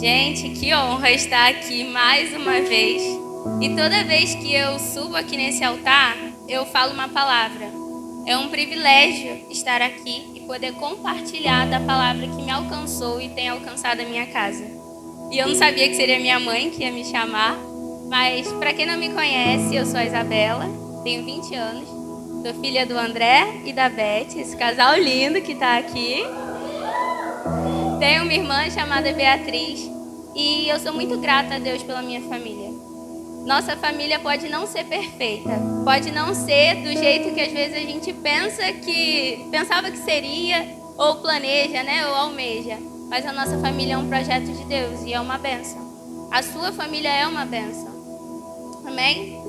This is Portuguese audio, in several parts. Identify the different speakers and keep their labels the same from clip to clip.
Speaker 1: Gente, que honra estar aqui mais uma vez. E toda vez que eu subo aqui nesse altar, eu falo uma palavra. É um privilégio estar aqui e poder compartilhar da palavra que me alcançou e tem alcançado a minha casa. E eu não sabia que seria minha mãe que ia me chamar, mas para quem não me conhece, eu sou a Isabela, tenho 20 anos, sou filha do André e da Beth, esse casal lindo que está aqui. Tenho uma irmã chamada Beatriz e eu sou muito grata a Deus pela minha família. Nossa família pode não ser perfeita, pode não ser do jeito que às vezes a gente pensava que seria, ou planeja, né, ou almeja. Mas a nossa família é um projeto de Deus e é uma bênção. A sua família é uma bênção. Amém?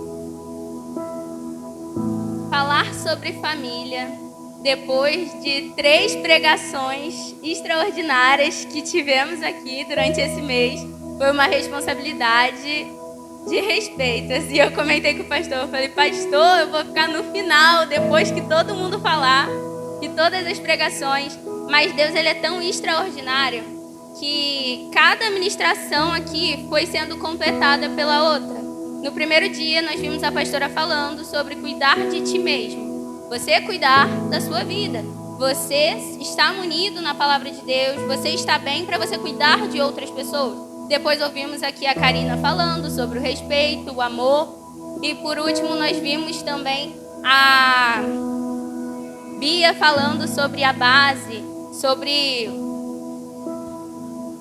Speaker 1: Falar sobre família, depois de 3 pregações extraordinárias que tivemos aqui durante esse mês, foi uma responsabilidade de respeito. E eu comentei com o pastor, eu falei, pastor, eu vou ficar no final, depois que todo mundo falar, de todas as pregações. Mas Deus, ele é tão extraordinário que cada ministração aqui foi sendo completada pela outra. No primeiro dia, nós vimos a pastora falando sobre cuidar de ti mesmo. Você cuidar da sua vida. Você está munido na palavra de Deus. Você está bem para você cuidar de outras pessoas. Depois ouvimos aqui a Karina falando sobre o respeito, o amor. E por último, nós vimos também a Bia falando sobre a base, sobre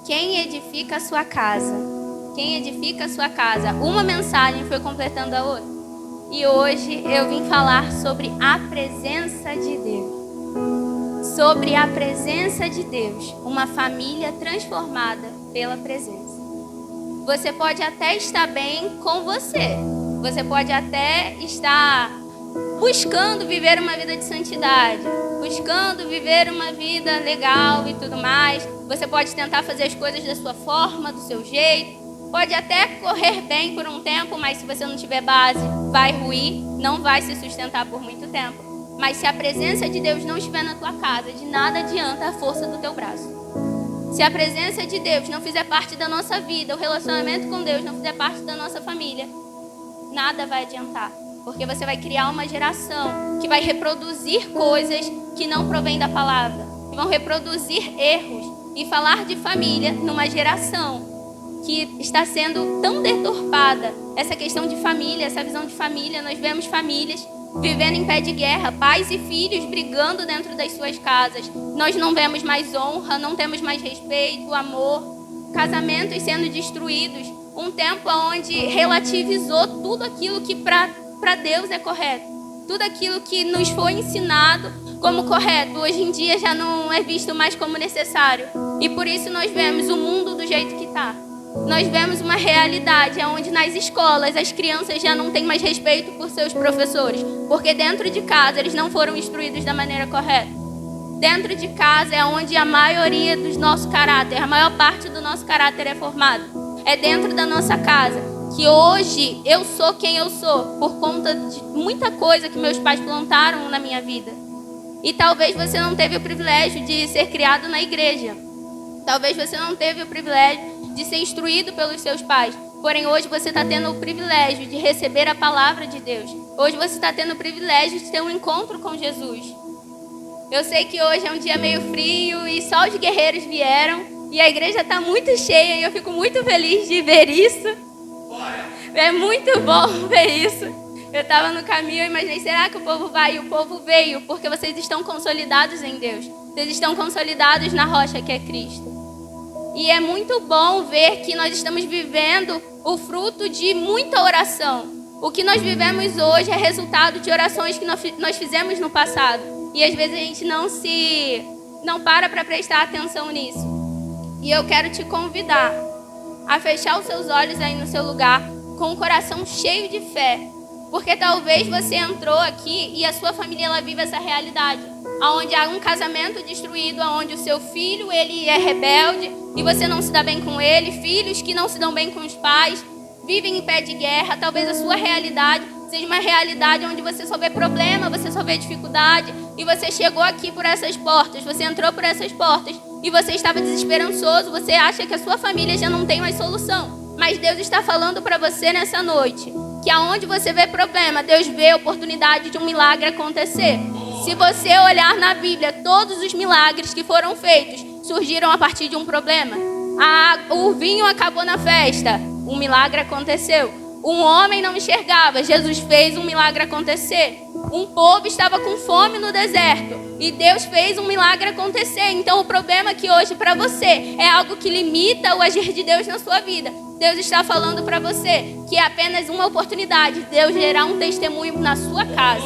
Speaker 1: quem edifica a sua casa. Quem edifica a sua casa. Uma mensagem foi completando a outra. E hoje eu vim falar sobre a presença de Deus. Sobre a presença de Deus. Uma família transformada pela presença. Você pode até estar bem com você. Você pode até estar buscando viver uma vida de santidade, buscando viver uma vida legal e tudo mais. Você pode tentar fazer as coisas da sua forma, do seu jeito. Pode até correr bem por um tempo, mas se você não tiver base, vai ruir, não vai se sustentar por muito tempo. Mas se a presença de Deus não estiver na tua casa, de nada adianta a força do teu braço. Se a presença de Deus não fizer parte da nossa vida, o relacionamento com Deus não fizer parte da nossa família, nada vai adiantar. Porque você vai criar uma geração que vai reproduzir coisas que não provêm da palavra. Que vão reproduzir erros. E falar de família numa geração que está sendo tão deturpada. Essa questão de família, essa visão de família. Nós vemos famílias vivendo em pé de guerra. Pais e filhos brigando dentro das suas casas. Nós não vemos mais honra, não temos mais respeito, amor. Casamentos sendo destruídos. Um tempo onde relativizou tudo aquilo que para Deus é correto. Tudo aquilo que nos foi ensinado como correto, hoje em dia já não é visto mais como necessário. E por isso nós vemos o mundo do jeito que está. Nós vemos uma realidade onde nas escolas as crianças já não têm mais respeito por seus professores. Porque dentro de casa eles não foram instruídos da maneira correta. Dentro de casa é onde a maioria do nosso caráter, a maior parte do nosso caráter é formado. É dentro da nossa casa. Que hoje eu sou quem eu sou por conta de muita coisa que meus pais plantaram na minha vida. E talvez você não teve o privilégio de ser criado na igreja. Talvez você não teve o privilégio de ser instruído pelos seus pais. Porém, hoje você está tendo o privilégio de receber a palavra de Deus. Hoje você está tendo o privilégio de ter um encontro com Jesus. Eu sei que hoje é um dia meio frio e só os guerreiros vieram. E a igreja está muito cheia e eu fico muito feliz de ver isso. É muito bom ver isso. Eu estava no caminho e imaginei, será que o povo vai? E o povo veio, porque vocês estão consolidados em Deus. Vocês estão consolidados na rocha que é Cristo. E é muito bom ver que nós estamos vivendo o fruto de muita oração. O que nós vivemos hoje é resultado de orações que nós fizemos no passado. E às vezes a gente não para prestar atenção nisso. E eu quero te convidar a fechar os seus olhos aí no seu lugar com o coração cheio de fé. Porque talvez você entrou aqui e a sua família ela vive essa realidade. Onde há um casamento destruído, onde o seu filho ele é rebelde e você não se dá bem com ele. Filhos que não se dão bem com os pais, vivem em pé de guerra. Talvez a sua realidade seja uma realidade onde você só vê problema, você só vê dificuldade. E você chegou aqui por essas portas, você entrou por essas portas e você estava desesperançoso, você acha que a sua família já não tem mais solução. Mas Deus está falando para você nessa noite que aonde você vê problema, Deus vê a oportunidade de um milagre acontecer. Se você olhar na Bíblia, todos os milagres que foram feitos surgiram a partir de um problema. O vinho acabou na festa, um milagre aconteceu. Um homem não enxergava, Jesus fez um milagre acontecer. Um povo estava com fome no deserto e Deus fez um milagre acontecer. Então o problema aqui hoje para você é algo que limita o agir de Deus na sua vida. Deus está falando para você que é apenas uma oportunidade de Deus gerar um testemunho na sua casa.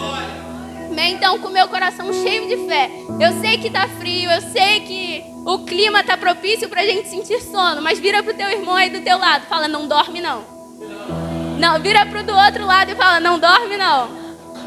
Speaker 1: Então, com meu coração cheio de fé, eu sei que está frio, eu sei que o clima está propício para a gente sentir sono, mas vira para o teu irmão aí do teu lado, fala, não dorme não. Não, vira para o do outro lado e fala, não dorme não.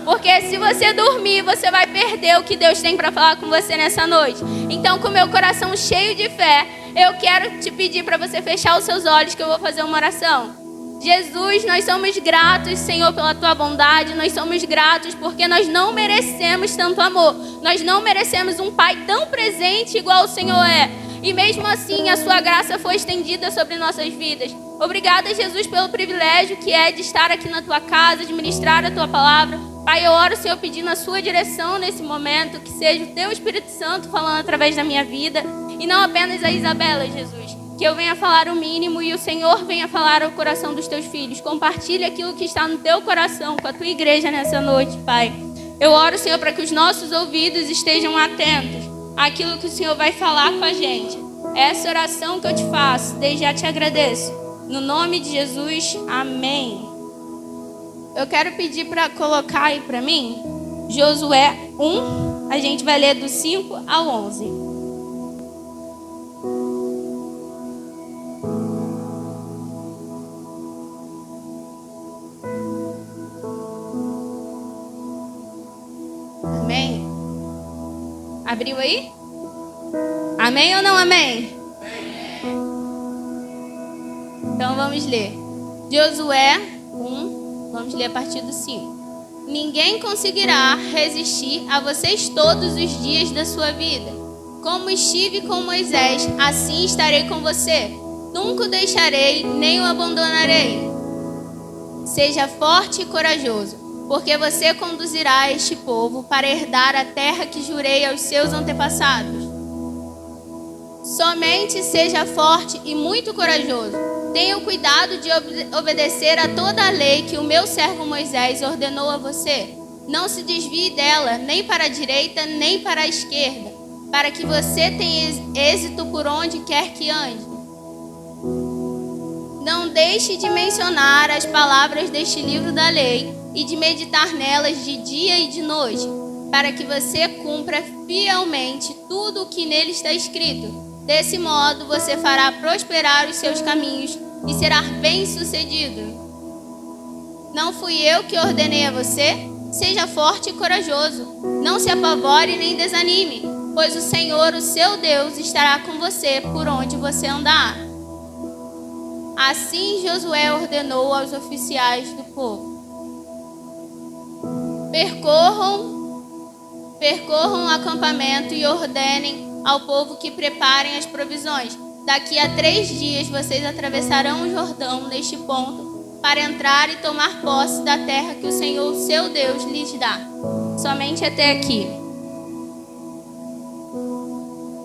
Speaker 1: Porque se você dormir, você vai perder o que Deus tem para falar com você nessa noite. Então, com meu coração cheio de fé, eu quero te pedir para você fechar os seus olhos que eu vou fazer uma oração. Jesus, nós somos gratos, Senhor, pela Tua bondade. Nós somos gratos porque nós não merecemos tanto amor. Nós não merecemos um Pai tão presente igual o Senhor é. E mesmo assim, a Sua graça foi estendida sobre nossas vidas. Obrigada, Jesus, pelo privilégio que é de estar aqui na Tua casa, de ministrar a Tua palavra. Pai, eu oro, Senhor, pedindo a Sua direção nesse momento, que seja o Teu Espírito Santo falando através da minha vida. E não apenas a Isabela, Jesus. Que eu venha falar o mínimo e o Senhor venha falar ao coração dos teus filhos. Compartilhe aquilo que está no teu coração com a tua igreja nessa noite, Pai. Eu oro, Senhor, para que os nossos ouvidos estejam atentos àquilo que o Senhor vai falar com a gente. Essa oração que eu te faço, desde já te agradeço. No nome de Jesus, amém. Eu quero pedir para colocar aí para mim, Josué 1, a gente vai ler do 5 ao 11. Amém? Abriu aí? Amém ou não amém? Então vamos ler. Josué 1, vamos ler a partir do 5. Ninguém conseguirá resistir a vocês todos os dias da sua vida. Como estive com Moisés, assim estarei com você. Nunca o deixarei, nem o abandonarei. Seja forte e corajoso, porque você conduzirá este povo para herdar a terra que jurei aos seus antepassados. Somente seja forte e muito corajoso. Tenha o cuidado de obedecer a toda a lei que o meu servo Moisés ordenou a você. Não se desvie dela, nem para a direita, nem para a esquerda, para que você tenha êxito por onde quer que ande. Não deixe de mencionar as palavras deste livro da lei e de meditar nelas de dia e de noite, para que você cumpra fielmente tudo o que nele está escrito. Desse modo, você fará prosperar os seus caminhos e será bem-sucedido. Não fui eu que ordenei a você? Seja forte e corajoso. Não se apavore nem desanime, pois o Senhor, o seu Deus, estará com você por onde você andar. Assim Josué ordenou aos oficiais do povo: Percorram o acampamento e ordenem ao povo que preparem as provisões. Daqui a 3 dias vocês atravessarão o Jordão neste ponto para entrar e tomar posse da terra que o Senhor, seu Deus, lhes dá. Somente até aqui.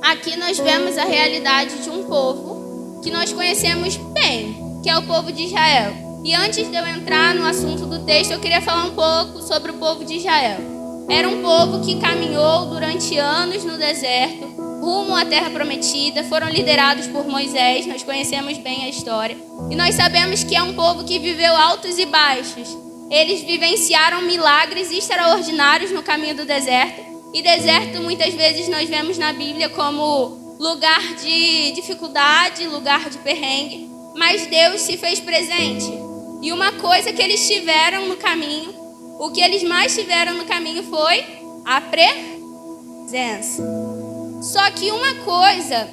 Speaker 1: Aqui nós vemos a realidade de um povo que nós conhecemos bem, que é o povo de Israel. E antes de eu entrar no assunto do texto, eu queria falar um pouco sobre o povo de Israel. Era um povo que caminhou durante anos no deserto, rumo à terra prometida, foram liderados por Moisés, nós conhecemos bem a história. E nós sabemos que é um povo que viveu altos e baixos. Eles vivenciaram milagres extraordinários no caminho do deserto. E deserto, muitas vezes, nós vemos na Bíblia como lugar de dificuldade, lugar de perrengue. Mas Deus se fez presente. E uma coisa que eles tiveram no caminho, o que eles mais tiveram no caminho foi a presença. Só que uma coisa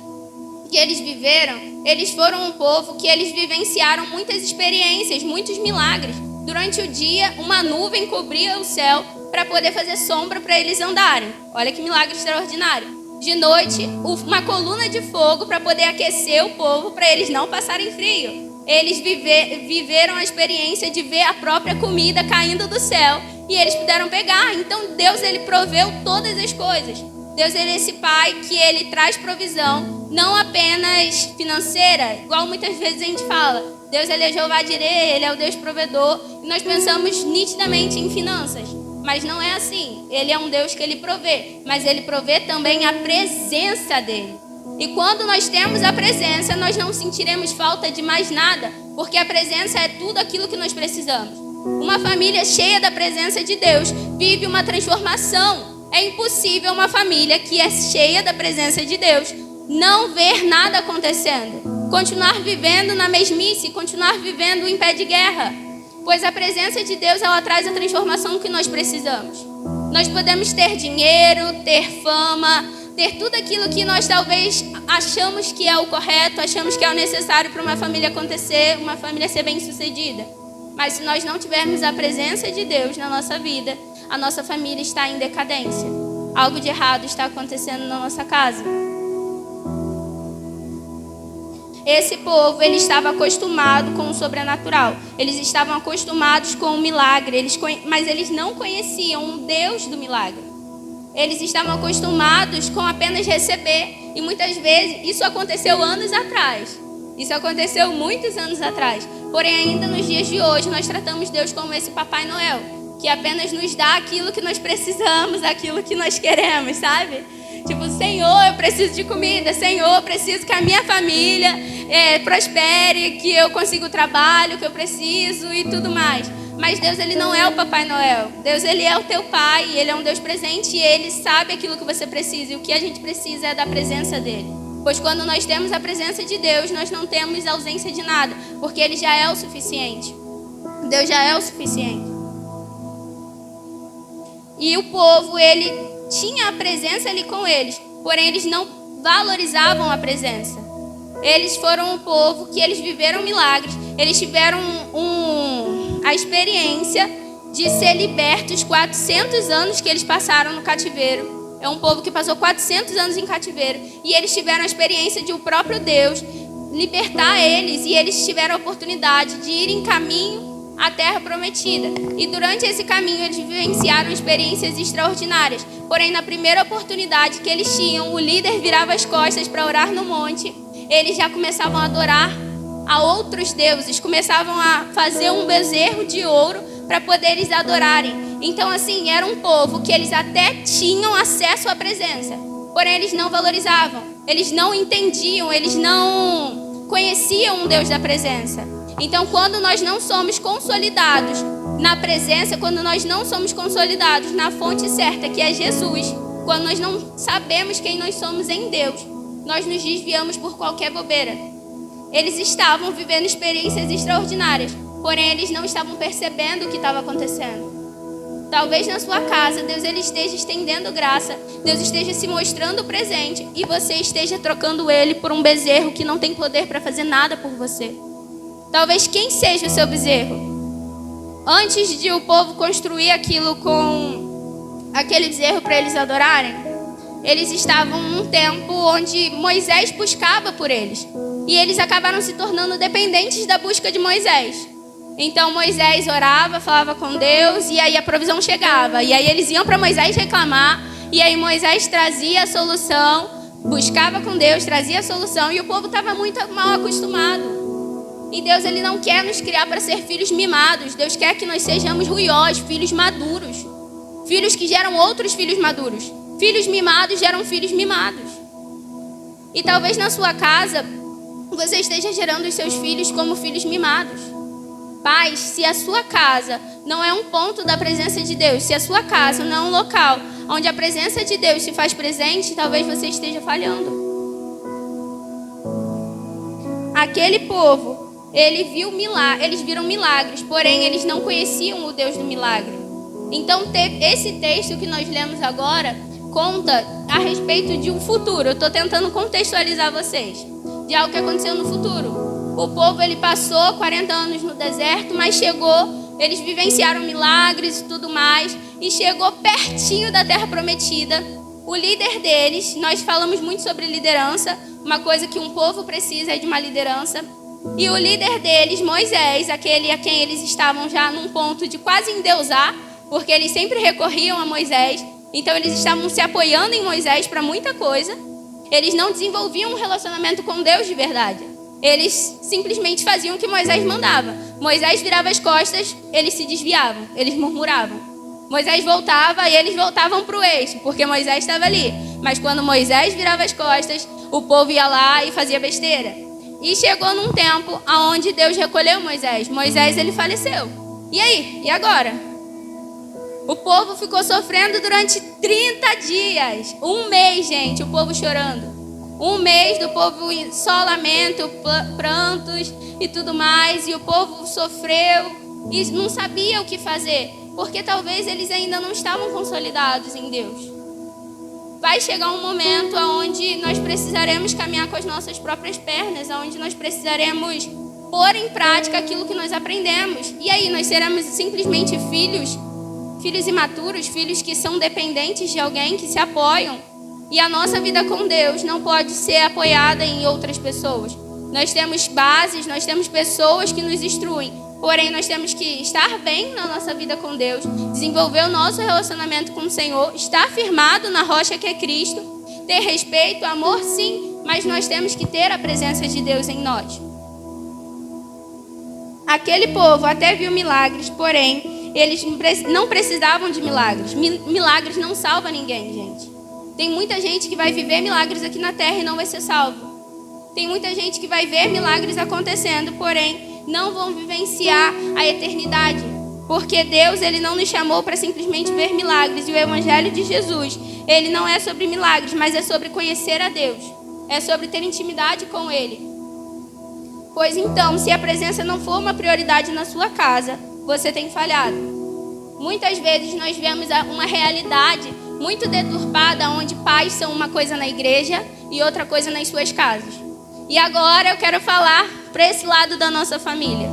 Speaker 1: que eles viveram, eles foram um povo que eles vivenciaram muitas experiências, muitos milagres. Durante o dia, uma nuvem cobria o céu para poder fazer sombra para eles andarem. Olha que milagre extraordinário. de noite uma coluna de fogo para poder aquecer o povo, para eles não passarem frio. Eles viveram a experiência de ver a própria comida caindo do céu e eles puderam pegar. Então Deus, ele proveu todas as coisas. Deus, ele é esse pai que ele traz provisão, não apenas financeira, igual muitas vezes a gente fala. Deus, ele é Jeová Jireh, ele é o Deus provedor, e nós pensamos nitidamente em finanças. Mas não é assim. Ele é um Deus que ele provê, mas ele provê também a presença dele. E quando nós temos a presença, nós não sentiremos falta de mais nada, porque a presença é tudo aquilo que nós precisamos. Uma família cheia da presença de Deus vive uma transformação. É impossível uma família que é cheia da presença de Deus não ver nada acontecendo, continuar vivendo na mesmice, continuar vivendo em pé de guerra. Pois a presença de Deus, ela traz a transformação que nós precisamos. Nós podemos ter dinheiro, ter fama, ter tudo aquilo que nós talvez achamos que é o correto, achamos que é o necessário para uma família acontecer, uma família ser bem-sucedida. Mas se nós não tivermos a presença de Deus na nossa vida, a nossa família está em decadência. Algo de errado está acontecendo na nossa casa. Esse povo, ele estava acostumado com o sobrenatural. Eles estavam acostumados com o milagre, mas eles não conheciam o Deus do milagre. Eles estavam acostumados com apenas receber. E muitas vezes, isso aconteceu anos atrás. Isso aconteceu muitos anos atrás. Porém, ainda nos dias de hoje, nós tratamos Deus como esse Papai Noel, que apenas nos dá aquilo que nós precisamos, aquilo que nós queremos, sabe? Tipo, Senhor, eu preciso de comida. Senhor, eu preciso que a minha família prospere, que eu consiga o trabalho que eu preciso e tudo mais. Mas Deus, ele não é o Papai Noel. Deus, ele é o teu pai, ele é um Deus presente e ele sabe aquilo que você precisa. E o que a gente precisa é da presença dele. Pois quando nós temos a presença de Deus, nós não temos ausência de nada, porque ele já é o suficiente. Deus já é o suficiente. E o povo, ele tinha a presença ali com eles, porém eles não valorizavam a presença. Eles foram um povo que eles viveram milagres, eles tiveram a experiência de ser libertos 400 anos que eles passaram no cativeiro. É um povo que passou 400 anos em cativeiro e eles tiveram a experiência de o próprio Deus libertar eles e eles tiveram a oportunidade de ir em caminho à terra prometida. E durante esse caminho eles vivenciaram experiências extraordinárias. Porém, na primeira oportunidade que eles tinham, o líder virava as costas para orar no monte. Eles já começavam a adorar a outros deuses, começavam a fazer um bezerro de ouro para poder eles adorarem. Então, assim, era um povo que eles até tinham acesso à presença, porém eles não valorizavam, eles não entendiam, eles não conheciam um Deus da presença. Então, quando nós não somos consolidados na presença, quando nós não somos consolidados na fonte certa, que é Jesus, quando nós não sabemos quem nós somos em Deus, nós nos desviamos por qualquer bobeira. Eles estavam vivendo experiências extraordinárias, porém eles não estavam percebendo o que estava acontecendo. Talvez na sua casa, Deus ele esteja estendendo graça, Deus esteja se mostrando presente e você esteja trocando ele por um bezerro que não tem poder para fazer nada por você. Talvez quem seja o seu bezerro? Antes de o povo construir aquilo com aquele bezerro para eles adorarem, eles estavam num tempo onde Moisés buscava por eles. E eles acabaram se tornando dependentes da busca de Moisés. Então Moisés orava, falava com Deus e aí a provisão chegava. E aí eles iam para Moisés reclamar e aí Moisés trazia a solução, buscava com Deus, trazia a solução e o povo estava muito mal acostumado. E Deus ele não quer nos criar para ser filhos mimados. Deus quer que nós sejamos ruiós, filhos maduros. Filhos que geram outros filhos maduros. Filhos mimados geram filhos mimados. E talvez na sua casa você esteja gerando os seus filhos como filhos mimados. Pais, se a sua casa não é um ponto da presença de Deus, se a sua casa não é um local onde a presença de Deus se faz presente, talvez você esteja falhando. Aquele povo, eles viram milagres, porém eles não conheciam o Deus do milagre. Então, esse texto que nós lemos agora conta a respeito de um futuro. Eu estou tentando contextualizar vocês de algo que aconteceu no futuro. O povo ele passou 40 anos no deserto, mas chegou, eles vivenciaram milagres e tudo mais, e chegou pertinho da terra prometida. o líder deles, nós falamos muito sobre liderança, uma coisa que um povo precisa é de uma liderança. E o líder deles, Moisés, aquele a quem eles estavam já num ponto de quase endeusar, porque eles sempre recorriam a Moisés, então eles estavam se apoiando em Moisés para muita coisa. Eles não desenvolviam um relacionamento com Deus de verdade. Eles simplesmente faziam o que Moisés mandava. Moisés virava as costas, eles se desviavam, eles murmuravam. Moisés voltava e eles voltavam para o eixo, porque Moisés estava ali. Mas quando Moisés virava as costas, o povo ia lá e fazia besteira. E chegou num tempo onde Deus recolheu Moisés. Moisés, ele faleceu. E aí? E agora? O povo ficou sofrendo durante 30 dias. Um mês, gente, o povo chorando. Um mês do povo só lamento, prantos e tudo mais. E o povo sofreu e não sabia o que fazer. Porque talvez eles ainda não estavam consolidados em Deus. Vai chegar um momento onde nós precisaremos caminhar com as nossas próprias pernas, onde nós precisaremos pôr em prática aquilo que nós aprendemos. E aí, nós seremos simplesmente filhos imaturos, filhos que são dependentes de alguém, que se apoiam. E a nossa vida com Deus não pode ser apoiada em outras pessoas. Nós temos bases, nós temos pessoas que nos instruem. Porém, nós temos que estar bem na nossa vida com Deus, desenvolver o nosso relacionamento com o Senhor, estar firmado na rocha que é Cristo, ter respeito, amor, sim, mas nós temos que ter a presença de Deus em nós. Aquele povo até viu milagres, porém, eles não precisavam de milagres. Milagres não salvam ninguém, gente. Tem muita gente que vai viver milagres aqui na terra e não vai ser salvo. Tem muita gente que vai ver milagres acontecendo, porém, não vão vivenciar a eternidade. Porque Deus, ele não nos chamou para simplesmente ver milagres. E o Evangelho de Jesus, ele não é sobre milagres, mas é sobre conhecer a Deus. É sobre ter intimidade com Ele. Pois então, se a presença não for uma prioridade na sua casa, você tem falhado. Muitas vezes nós vemos uma realidade muito deturpada, onde pais são uma coisa na igreja e outra coisa nas suas casas. E agora eu quero falar para esse lado da nossa família.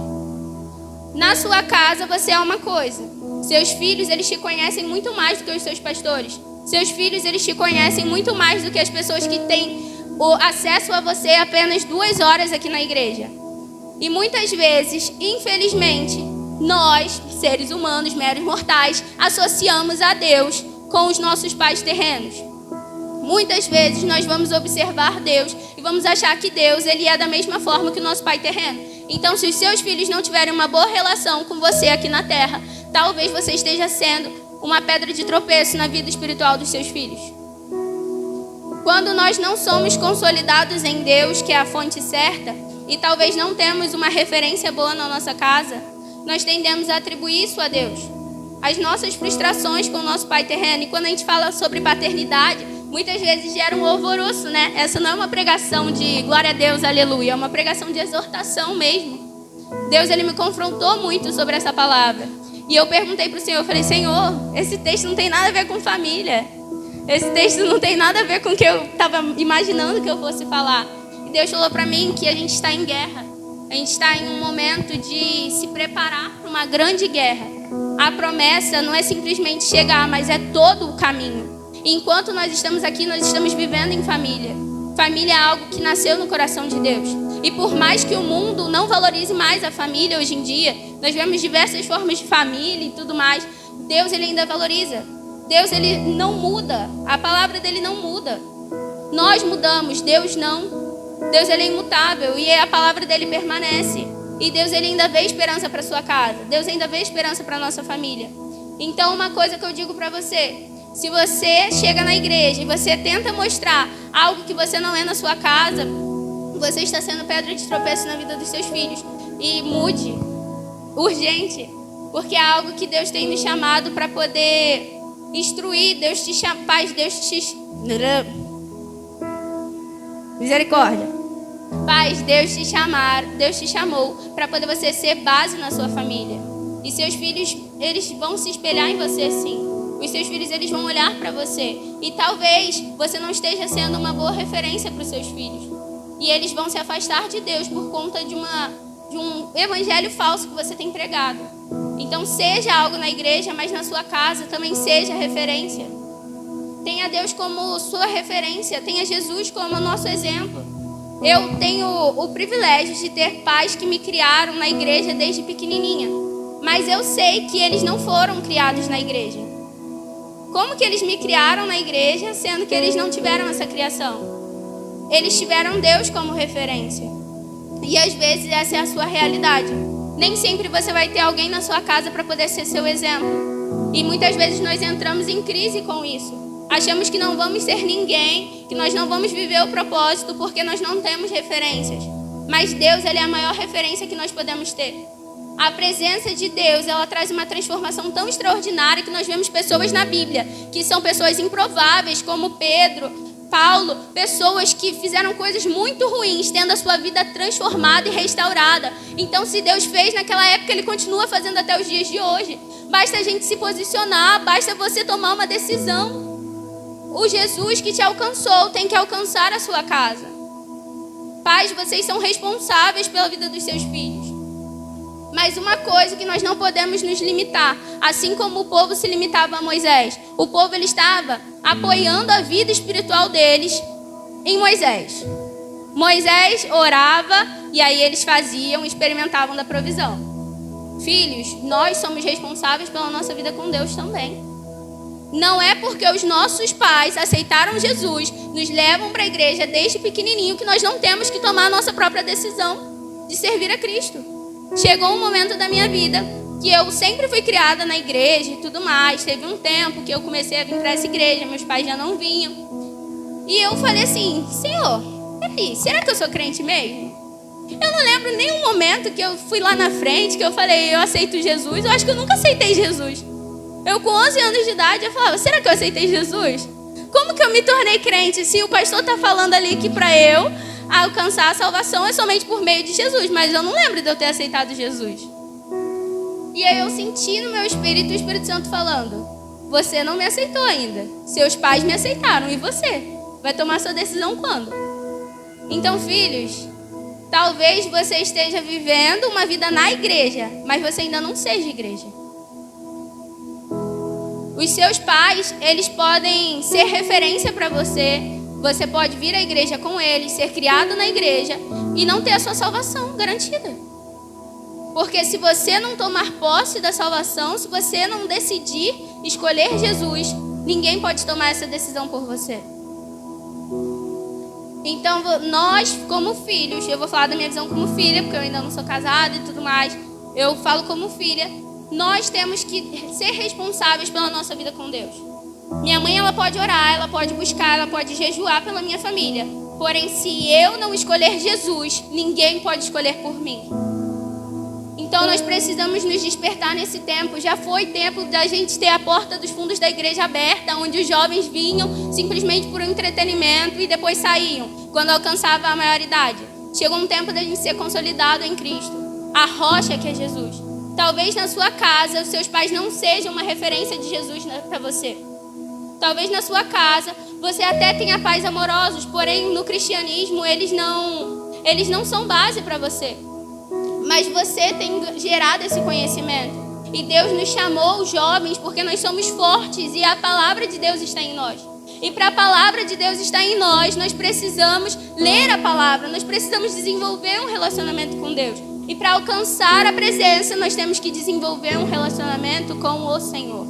Speaker 1: Na sua casa você é uma coisa. Seus filhos, eles te conhecem muito mais do que os seus pastores. Seus filhos, eles te conhecem muito mais do que as pessoas que têm o acesso a você apenas 2 horas aqui na igreja. E muitas vezes, infelizmente, nós, seres humanos, meros mortais, associamos a Deus com os nossos pais terrenos. Muitas vezes nós vamos observar Deus e vamos achar que Deus, ele é da mesma forma que o nosso pai terreno. Então, se os seus filhos não tiverem uma boa relação com você aqui na terra, talvez você esteja sendo uma pedra de tropeço na vida espiritual dos seus filhos. Quando nós não somos consolidados em Deus, que é a fonte certa, e talvez não temos uma referência boa na nossa casa, nós tendemos a atribuir isso a Deus. As nossas frustrações com o nosso pai terreno. E quando a gente fala sobre paternidade, muitas vezes gera um alvoroço, né? Essa não é uma pregação de glória a Deus, aleluia. É uma pregação de exortação mesmo. Deus, ele me confrontou muito sobre essa palavra. E eu perguntei para o Senhor, eu falei, Senhor, esse texto não tem nada a ver com família. Esse texto não tem nada a ver com o que eu estava imaginando que eu fosse falar. E Deus falou para mim que a gente está em guerra. A gente está em um momento de se preparar para uma grande guerra. A promessa não é simplesmente chegar, mas é todo o caminho. E enquanto nós estamos aqui, nós estamos vivendo em família. Família é algo que nasceu no coração de Deus. E por mais que o mundo não valorize mais a família hoje em dia, nós vemos diversas formas de família e tudo mais, Deus, ele ainda valoriza. Deus, ele não muda. A palavra dele não muda. Nós mudamos, Deus não. Deus, ele é imutável e a palavra dele permanece. E Deus, ele ainda vê esperança para sua casa. Deus ainda vê esperança para nossa família. Então, uma coisa que eu digo para você, se você chega na igreja e você tenta mostrar algo que você não é na sua casa, você está sendo pedra de tropeço na vida dos seus filhos. E mude, urgente, porque é algo que Deus tem nos chamado para poder instruir. Deus te chama, Pai, Deus te... Misericórdia. Pai, Deus te chamou para poder você ser base na sua família. E seus filhos, eles vão se espelhar em você, sim. Os seus filhos, eles vão olhar para você. E talvez você não esteja sendo uma boa referência para os seus filhos. E eles vão se afastar de Deus por conta de um evangelho falso que você tem pregado. Então, seja algo na igreja, mas na sua casa também seja referência. Tenha Deus como sua referência, tenha Jesus como nosso exemplo. Eu tenho o privilégio de ter pais que me criaram na igreja desde pequenininha, mas eu sei que eles não foram criados na igreja. Como que eles me criaram na igreja, sendo que eles não tiveram essa criação? Eles tiveram Deus como referência. E às vezes essa é a sua realidade. Nem sempre você vai ter alguém na sua casa para poder ser seu exemplo. E muitas vezes nós entramos em crise com isso. Achamos que não vamos ser ninguém, que nós não vamos viver o propósito porque nós não temos referências. Mas Deus, Ele é a maior referência que nós podemos ter. A presença de Deus, ela traz uma transformação tão extraordinária que nós vemos pessoas na Bíblia, que são pessoas improváveis, como Pedro, Paulo, pessoas que fizeram coisas muito ruins, tendo a sua vida transformada e restaurada. Então, se Deus fez naquela época, Ele continua fazendo até os dias de hoje. Basta a gente se posicionar, basta você tomar uma decisão. O Jesus que te alcançou tem que alcançar a sua casa. Pais, vocês são responsáveis pela vida dos seus filhos. Mas uma coisa que nós não podemos nos limitar, assim como o povo se limitava a Moisés. O povo ele estava apoiando a vida espiritual deles em Moisés. Moisés orava e aí eles faziam, experimentavam da provisão. Filhos, nós somos responsáveis pela nossa vida com Deus também. Não é porque os nossos pais aceitaram Jesus, nos levam para a igreja desde pequenininho, que nós não temos que tomar a nossa própria decisão de servir a Cristo. Chegou um momento da minha vida que eu sempre fui criada na igreja e tudo mais. Teve um tempo que eu comecei a vir para essa igreja, meus pais já não vinham. E eu falei assim, Senhor, peraí, será que eu sou crente mesmo? Eu não lembro nenhum momento que eu fui lá na frente, que eu falei, eu aceito Jesus. Eu acho que eu nunca aceitei Jesus. Eu com 11 anos de idade, eu falava, será que eu aceitei Jesus? Como que eu me tornei crente? Se o pastor está falando ali que para eu alcançar a salvação é somente por meio de Jesus, mas eu não lembro de eu ter aceitado Jesus. E aí eu senti no meu espírito o Espírito Santo falando, você não me aceitou ainda, seus pais me aceitaram, e você? Vai tomar sua decisão quando? Então, filhos, talvez você esteja vivendo uma vida na igreja, mas você ainda não seja igreja. Os seus pais, eles podem ser referência para você. Você pode vir à igreja com eles, ser criado na igreja e não ter a sua salvação garantida. Porque se você não tomar posse da salvação, se você não decidir escolher Jesus, ninguém pode tomar essa decisão por você. Então, nós, como filhos, eu vou falar da minha visão como filha, porque eu ainda não sou casada e tudo mais. Eu falo como filha. Nós temos que ser responsáveis pela nossa vida com Deus. Minha mãe, ela pode orar, ela pode buscar, ela pode jejuar pela minha família. Porém, se eu não escolher Jesus, ninguém pode escolher por mim. Então, nós precisamos nos despertar nesse tempo. Já foi tempo da gente ter a porta dos fundos da igreja aberta, onde os jovens vinham simplesmente por um entretenimento e depois saíam, quando alcançava a maioridade. Chegou um tempo da gente ser consolidado em Cristo. A rocha que é Jesus. Talvez na sua casa os seus pais não sejam uma referência de Jesus para você. Talvez na sua casa você até tenha pais amorosos, porém no cristianismo eles não são base para você. Mas você tem gerado esse conhecimento. E Deus nos chamou, os jovens, porque nós somos fortes e a palavra de Deus está em nós. E para a palavra de Deus estar em nós, nós precisamos ler a palavra, nós precisamos desenvolver um relacionamento com Deus. E para alcançar a presença, nós temos que desenvolver um relacionamento com o Senhor.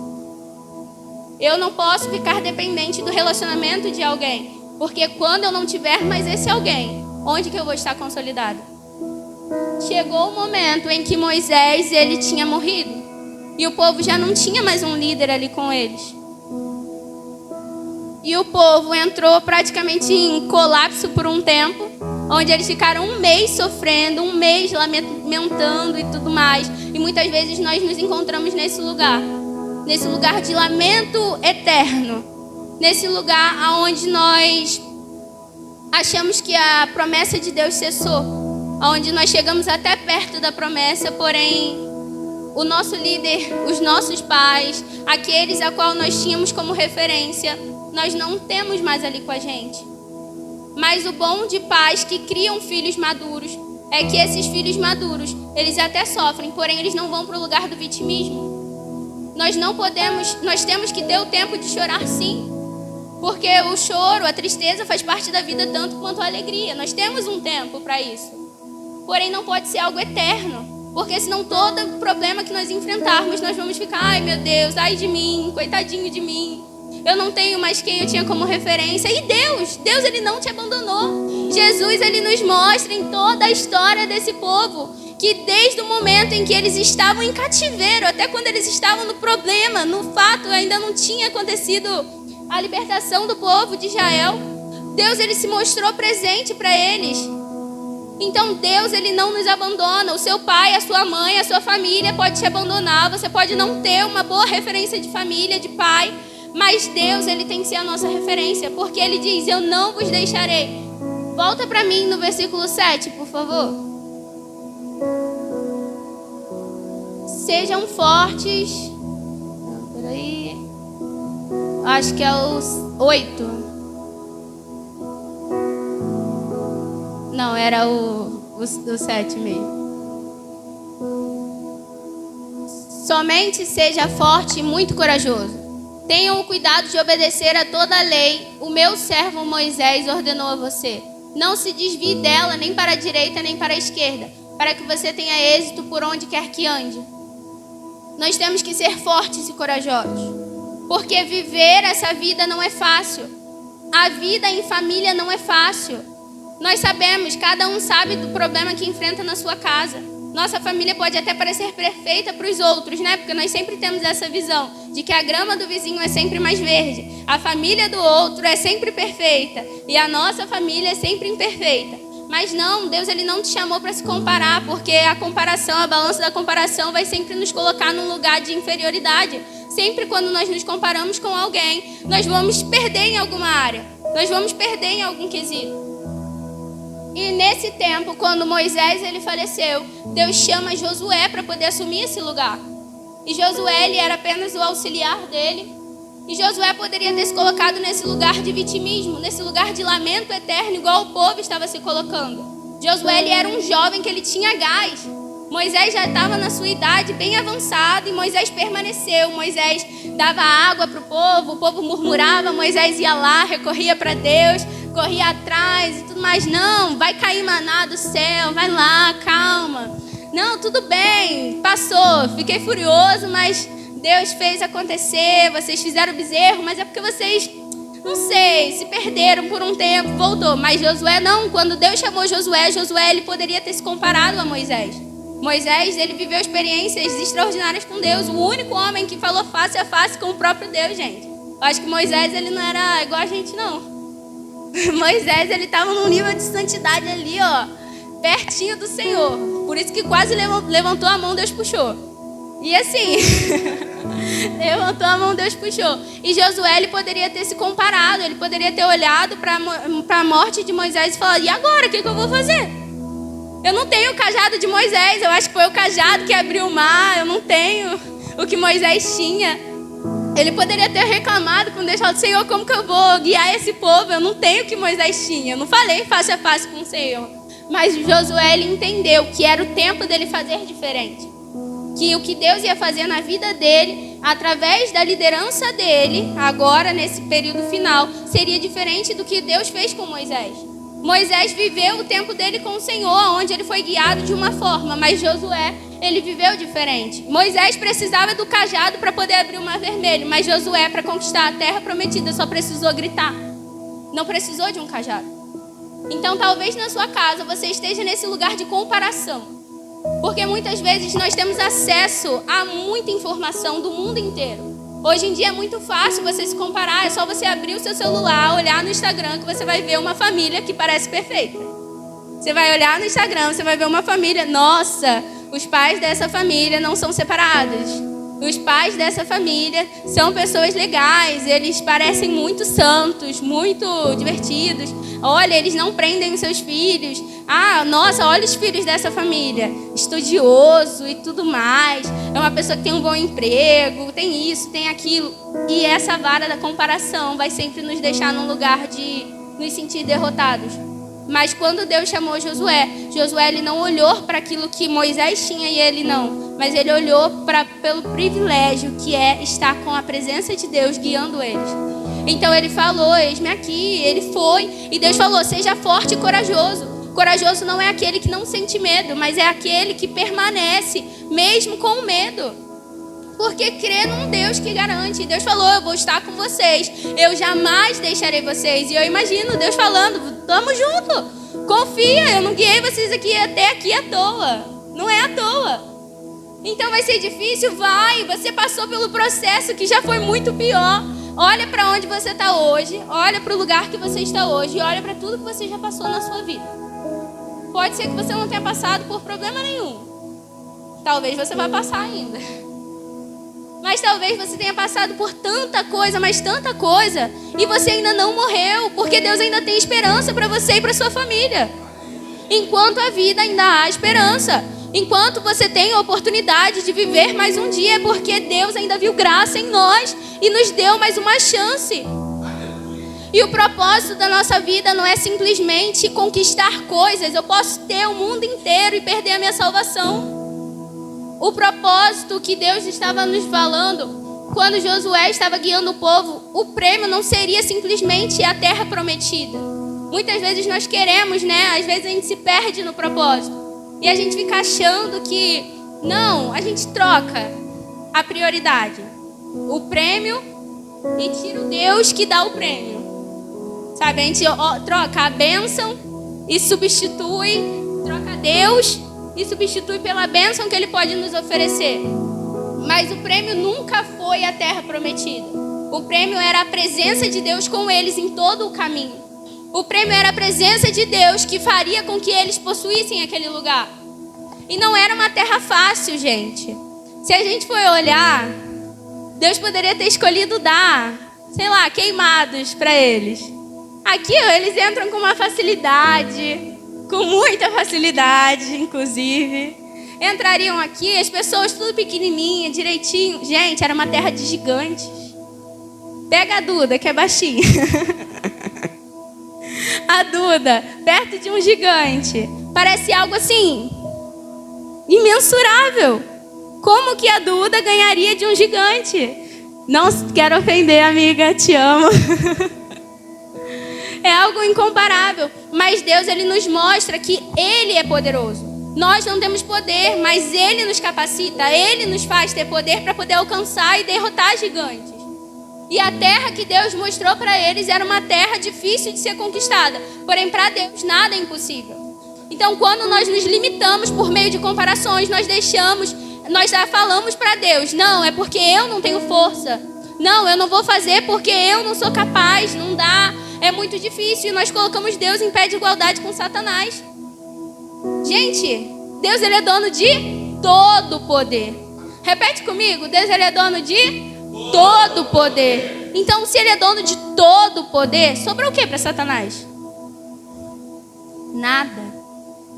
Speaker 1: Eu não posso ficar dependente do relacionamento de alguém, porque quando eu não tiver mais esse alguém, onde que eu vou estar consolidado? Chegou o momento em que Moisés, ele tinha morrido, e o povo já não tinha mais um líder ali com eles. E o povo entrou praticamente em colapso por um tempo, onde eles ficaram um mês sofrendo, um mês lamentando e tudo mais. E muitas vezes nós nos encontramos nesse lugar de lamento eterno, nesse lugar onde nós achamos que a promessa de Deus cessou, onde nós chegamos até perto da promessa, porém o nosso líder, os nossos pais, aqueles a qual nós tínhamos como referência, nós não temos mais ali com a gente. Mas o bom de pais que criam filhos maduros é que esses filhos maduros, eles até sofrem, porém eles não vão para o lugar do vitimismo. Nós temos que ter o tempo de chorar sim. Porque o choro, a tristeza faz parte da vida tanto quanto a alegria. Nós temos um tempo para isso. Porém, não pode ser algo eterno. Porque senão todo problema que nós enfrentarmos, nós vamos ficar, ai meu Deus, ai de mim, coitadinho de mim. Eu não tenho mais quem eu tinha como referência. E Deus ele não te abandonou. Jesus, ele nos mostra em toda a história desse povo que desde o momento em que eles estavam em cativeiro, até quando eles estavam no problema, no fato, ainda não tinha acontecido a libertação do povo de Israel, Deus ele se mostrou presente para eles. Então Deus ele não nos abandona. O seu pai, a sua mãe, a sua família pode te abandonar. Você pode não ter uma boa referência de família, de pai, mas Deus ele tem que ser a nossa referência, porque ele diz, eu não vos deixarei. Volta para mim no versículo 7, por favor. Sejam fortes. Não, peraí. Acho que é o 8. Não, era o 7 mesmo. Somente seja forte e muito corajoso. Tenham o cuidado de obedecer a toda a lei. O meu servo Moisés ordenou a você. Não se desvie dela nem para a direita nem para a esquerda, para que você tenha êxito por onde quer que ande. Nós temos que ser fortes e corajosos. Porque viver essa vida não é fácil. A vida em família não é fácil. Nós sabemos, cada um sabe do problema que enfrenta na sua casa. Nossa família pode até parecer perfeita para os outros, né? Porque nós sempre temos essa visão de que a grama do vizinho é sempre mais verde. A família do outro é sempre perfeita. E a nossa família é sempre imperfeita. Mas não, Deus ele não te chamou para se comparar, porque a comparação, a balança da comparação vai sempre nos colocar num lugar de inferioridade. Sempre quando nós nos comparamos com alguém, nós vamos perder em alguma área. Nós vamos perder em algum quesito. E nesse tempo, quando Moisés ele faleceu, Deus chama Josué para poder assumir esse lugar. E Josué ele era apenas o auxiliar dele. E Josué poderia ter se colocado nesse lugar de vitimismo, nesse lugar de lamento eterno, igual o povo estava se colocando. Josué ele era um jovem que ele tinha gás. Moisés já estava na sua idade bem avançada e Moisés permaneceu. Moisés dava água para o povo murmurava, Moisés ia lá, recorria para Deus, corria atrás e tudo mais. Não, vai cair maná do céu, vai lá, calma. Não, tudo bem, passou, fiquei furioso, mas Deus fez acontecer, vocês fizeram bezerro, mas é porque vocês, não sei, se perderam por um tempo, voltou. Mas Josué não, quando Deus chamou Josué, ele poderia ter se comparado a Moisés. Moisés, ele viveu experiências extraordinárias com Deus, o único homem que falou face a face com o próprio Deus, gente. Eu acho que Moisés, ele não era igual a gente, não. Moisés, ele estava num nível de santidade ali, ó, pertinho do Senhor. Por isso que quase levantou a mão, Deus puxou. E assim, levantou a mão, Deus puxou. E Josué, ele poderia ter se comparado, ele poderia ter olhado para a morte de Moisés e falado, e agora, o que eu vou fazer? Eu não tenho o cajado de Moisés, eu acho que foi o cajado que abriu o mar, eu não tenho o que Moisés tinha. Ele poderia ter reclamado com Deus, falado, Senhor, como que eu vou guiar esse povo? Eu não tenho o que Moisés tinha, eu não falei face a face com o Senhor. Mas Josué, ele entendeu que era o tempo dele fazer diferente. Que o que Deus ia fazer na vida dele, através da liderança dele, agora nesse período final, seria diferente do que Deus fez com Moisés. Moisés viveu o tempo dele com o Senhor, onde ele foi guiado de uma forma, mas Josué, ele viveu diferente. Moisés precisava do cajado para poder abrir o mar vermelho, mas Josué, para conquistar a terra prometida, só precisou gritar. Não precisou de um cajado. Então, talvez na sua casa você esteja nesse lugar de comparação. Porque muitas vezes nós temos acesso a muita informação do mundo inteiro. Hoje em dia é muito fácil você se comparar, é só você abrir o seu celular, olhar no Instagram que você vai ver uma família que parece perfeita. Você vai olhar no Instagram, você vai ver uma família, nossa, os pais dessa família não são separados. Os pais dessa família são pessoas legais, eles parecem muito santos, muito divertidos. Olha, eles não prendem os seus filhos. Ah, nossa, olha os filhos dessa família. Estudioso e tudo mais. É uma pessoa que tem um bom emprego, tem isso, tem aquilo. E essa vara da comparação vai sempre nos deixar num lugar de nos sentir derrotados. Mas quando Deus chamou Josué, ele não olhou para aquilo que Moisés tinha e ele não. Mas ele olhou pelo privilégio que é estar com a presença de Deus guiando eles. Então ele falou, eis-me aqui. Ele foi. E Deus falou, seja forte e corajoso. Corajoso não é aquele que não sente medo, mas é aquele que permanece, mesmo com o medo. Porque crê num Deus que garante. E Deus falou, eu vou estar com vocês. Eu jamais deixarei vocês. E eu imagino Deus falando, tamo junto. Confia, eu não guiei vocês até aqui à toa. Não é à toa. Então vai ser difícil? Vai. Você passou pelo processo que já foi muito pior. Olha para onde você está hoje. Olha para o lugar que você está hoje. E olha para tudo que você já passou na sua vida. Pode ser que você não tenha passado por problema nenhum. Talvez você vá passar ainda. Mas talvez você tenha passado por tanta coisa, mas tanta coisa. E você ainda não morreu. Porque Deus ainda tem esperança para você e para sua família. Enquanto a vida ainda há esperança. Enquanto você tem a oportunidade de viver mais um dia, é porque Deus ainda viu graça em nós e nos deu mais uma chance. E o propósito da nossa vida não é simplesmente conquistar coisas. Eu posso ter o mundo inteiro e perder a minha salvação. O propósito que Deus estava nos falando, quando Josué estava guiando o povo, o prêmio não seria simplesmente a terra prometida. Muitas vezes nós queremos, né? Às vezes a gente se perde no propósito. E a gente fica achando que, não, a gente troca a prioridade. O prêmio e tira o Deus que dá o prêmio. Sabe, a gente troca a bênção e substitui, troca Deus e substitui pela bênção que Ele pode nos oferecer. Mas o prêmio nunca foi a terra prometida. O prêmio era a presença de Deus com eles em todo o caminho. O prêmio era a presença de Deus que faria com que eles possuíssem aquele lugar. E não era uma terra fácil, gente. Se a gente for olhar, Deus poderia ter escolhido dar, sei lá, queimados para eles. Aqui, eles entram com uma facilidade, com muita facilidade, inclusive. Entrariam aqui, as pessoas tudo pequenininha, direitinho. Gente, era uma terra de gigantes. Pega a Duda, que é baixinha. A Duda, perto de um gigante. Parece algo assim, imensurável. Como que a Duda ganharia de um gigante? Não quero ofender, amiga, te amo. É algo incomparável. Mas Deus, Ele nos mostra que Ele é poderoso. Nós não temos poder, mas Ele nos capacita. Ele nos faz ter poder para poder alcançar e derrotar gigantes. E a terra que Deus mostrou para eles era uma terra difícil de ser conquistada. Porém, para Deus, nada é impossível. Então, quando nós nos limitamos por meio de comparações, nós já falamos para Deus, não, é porque eu não tenho força. Não, eu não vou fazer porque eu não sou capaz, não dá, é muito difícil. E nós colocamos Deus em pé de igualdade com Satanás. Gente, Deus, Ele é dono de todo o poder. Repete comigo, Deus, Ele é dono de todo o poder. Então, se Ele é dono de todo o poder, sobrou o que para Satanás? Nada.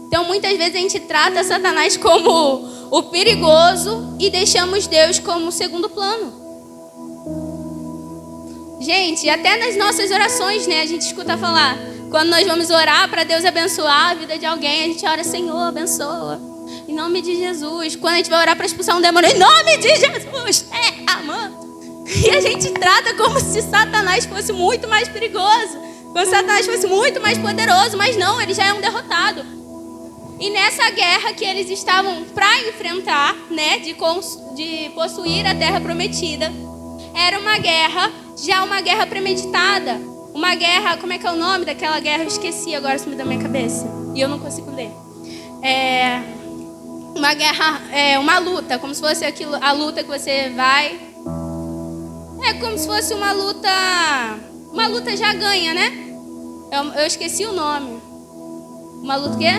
Speaker 1: Então, muitas vezes a gente trata Satanás como o perigoso e deixamos Deus como segundo plano. Gente, até nas nossas orações, né? A gente escuta falar, quando nós vamos orar para Deus abençoar a vida de alguém, a gente ora, Senhor, abençoa. Em nome de Jesus. Quando a gente vai orar para expulsar um demônio, em nome de Jesus. Amém. E a gente trata como se Satanás fosse muito mais perigoso. Como se Satanás fosse muito mais poderoso. Mas não, ele já é um derrotado. E nessa guerra que eles estavam para enfrentar, né, de possuir a terra prometida, era uma guerra, já uma guerra premeditada. Uma guerra, como é que é o nome daquela guerra? Eu esqueci agora, sumiu da minha cabeça. E eu não consigo ler. Uma guerra, uma luta, como se fosse aquilo, a luta que você vai. É como se fosse uma luta já ganha, né? Eu esqueci o nome. Uma luta o quê?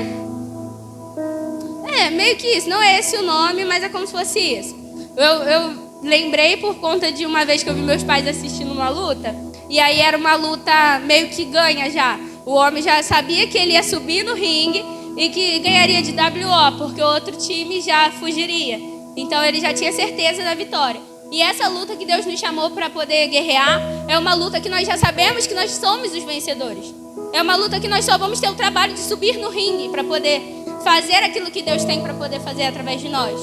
Speaker 1: Meio que isso. Não é esse o nome, mas é como se fosse isso. Eu lembrei por conta de uma vez que eu vi meus pais assistindo uma luta. E aí era uma luta meio que ganha já. O homem já sabia que ele ia subir no ringue e que ganharia de WO, porque o outro time já fugiria. Então ele já tinha certeza da vitória. E essa luta que Deus nos chamou para poder guerrear é uma luta que nós já sabemos que nós somos os vencedores. É uma luta que nós só vamos ter o trabalho de subir no ringue para poder fazer aquilo que Deus tem para poder fazer através de nós.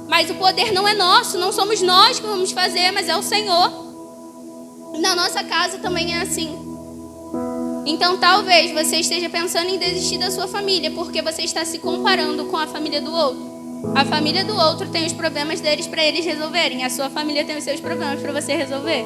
Speaker 1: Mas o poder não é nosso, não somos nós que vamos fazer, mas é o Senhor. Na nossa casa também é assim. Então talvez você esteja pensando em desistir da sua família porque você está se comparando com a família do outro. A família do outro tem os problemas deles para eles resolverem. A sua família tem os seus problemas para você resolver.